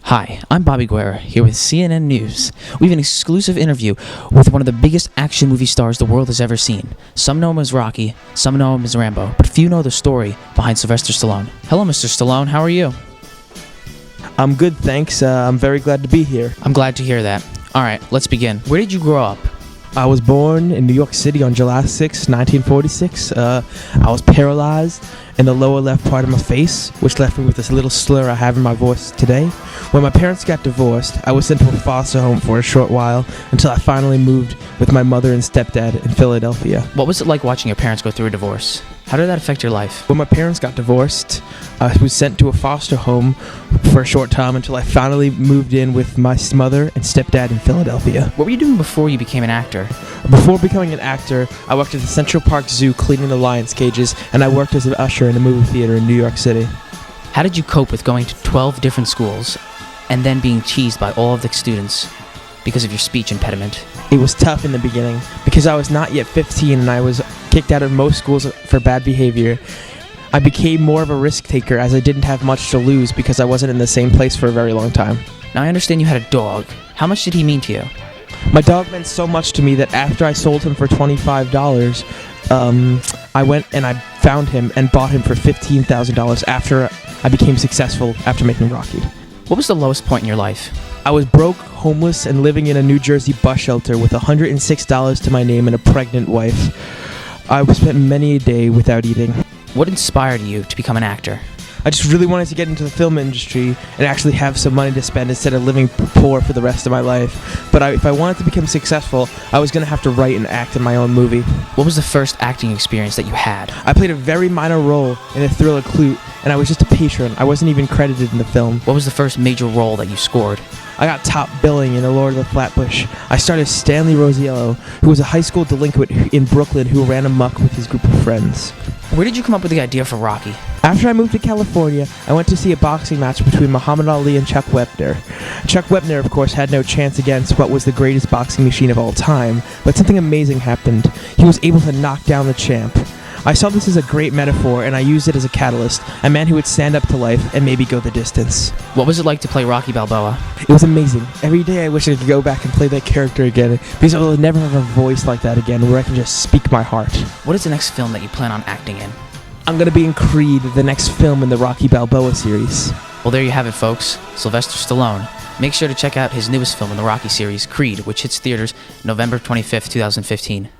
Hi, I'm Bobby Guerra, here with CNN News. We have an exclusive interview with one of the biggest action movie stars the world has ever seen. Some know him as Rocky, some know him as Rambo, but few know the story behind Sylvester Stallone. Hello, Mr. Stallone, how are you? I'm good, thanks. I'm very glad to be here. I'm glad to hear that. Alright, let's begin. Where did you grow up? I was born in New York City on July 6, 1946. I was paralyzed in the lower left part of my face, which left me with this little slur I have in my voice today. When my parents got divorced, I was sent to a foster home for a short while until I finally moved with my mother and stepdad in Philadelphia. What was it like watching your parents go through a divorce? How did that affect your life? When my parents got divorced, I was sent to a foster home for a short time until I finally moved in with my mother and stepdad in Philadelphia. What were you doing before you became an actor? Before becoming an actor, I worked at the Central Park Zoo cleaning the lions' cages, and I worked as an usher in a movie theater in New York City. How did you cope with going to 12 different schools and then being teased by all of the students because of your speech impediment? It was tough in the beginning because I was not yet 15 and I was kicked out of most schools for bad behavior. I became more of a risk taker as I didn't have much to lose because I wasn't in the same place for a very long time. Now I understand you had a dog. How much did he mean to you? My dog meant so much to me that after I sold him for $25, I went and I found him and bought him for $15,000 after I became successful after making Rocky. What was the lowest point in your life? I was broke, homeless, and living in a New Jersey bus shelter with $106 to my name and a pregnant wife. I spent many a day without eating. What inspired you to become an actor? I just really wanted to get into the film industry and actually have some money to spend instead of living poor for the rest of my life. But if I wanted to become successful, I was going to have to write and act in my own movie. What was the first acting experience that you had? I played a very minor role in the thriller Clute, and I was just a patron. I wasn't even credited in the film. What was the first major role that you scored? I got top billing in The Lord of the Flatbush. I starred as Stanley Rosiello, who was a high school delinquent in Brooklyn who ran amok with his group of friends. Where did you come up with the idea for Rocky? After I moved to California, I went to see a boxing match between Muhammad Ali and Chuck Wepner. Chuck Wepner, of course, had no chance against what was the greatest boxing machine of all time, but something amazing happened. He was able to knock down the champ. I saw this as a great metaphor, and I used it as a catalyst, a man who would stand up to life and maybe go the distance. What was it like to play Rocky Balboa? It was amazing. Every day I wish I could go back and play that character again, because I will never have a voice like that again where I can just speak my heart. What is the next film that you plan on acting in? I'm going to be in Creed, the next film in the Rocky Balboa series. Well, there you have it, folks. Sylvester Stallone. Make sure to check out his newest film in the Rocky series, Creed, which hits theaters November 25th, 2015.